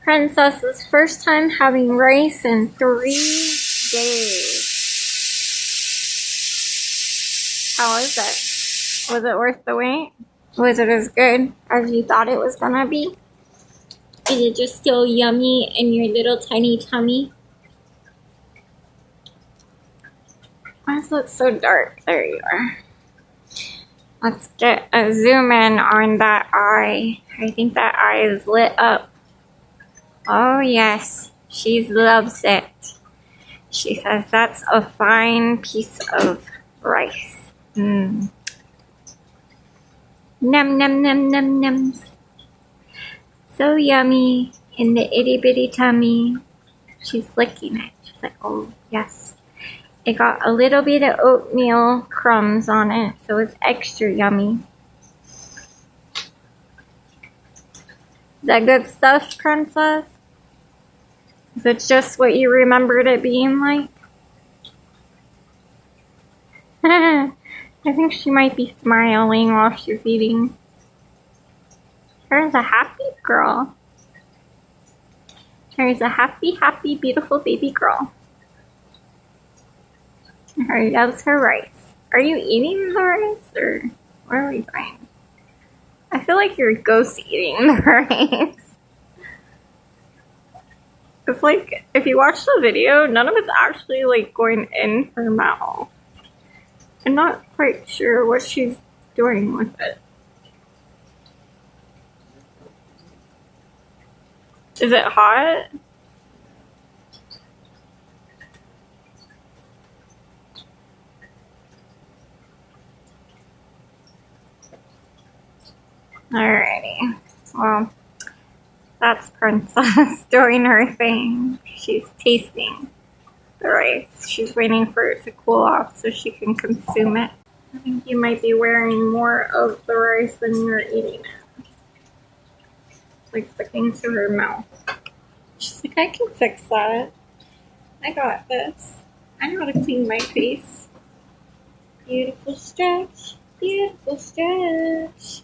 Princess's first time having rice in 3 days. How is it? Was it worth the wait? Was it as good as you thought it was gonna be? Is it just still yummy in your little tiny tummy? Why does it look so dark? There you are. Let's get a zoom in on that eye. I think that eye is lit up. Oh yes, she loves it. She says that's a fine piece of rice. Num num num num num. So yummy in the itty bitty tummy. She's licking it. She's like, oh yes. It got a little bit of oatmeal crumbs on it, so it's extra yummy. Is that good stuff, Princess? Is it just what you remembered it being like? I think she might be smiling while she's eating. There's a happy girl. There's a happy, happy, beautiful baby girl. Her loves her rice. Are you eating the rice, or what are we doing? I feel like you're ghost eating the rice. It's like, if you watch the video, none of it's actually like going in her mouth. I'm not quite sure what she's doing with it. Is it hot? Alrighty. Well, that's Princess doing her thing. She's tasting the rice. She's waiting for it to cool off so she can consume it. I think you might be wearing more of the rice than you're eating it. Like sticking to her mouth. She's like, I can fix that. I got this. I know how to clean my face. Beautiful stretch. Beautiful stretch.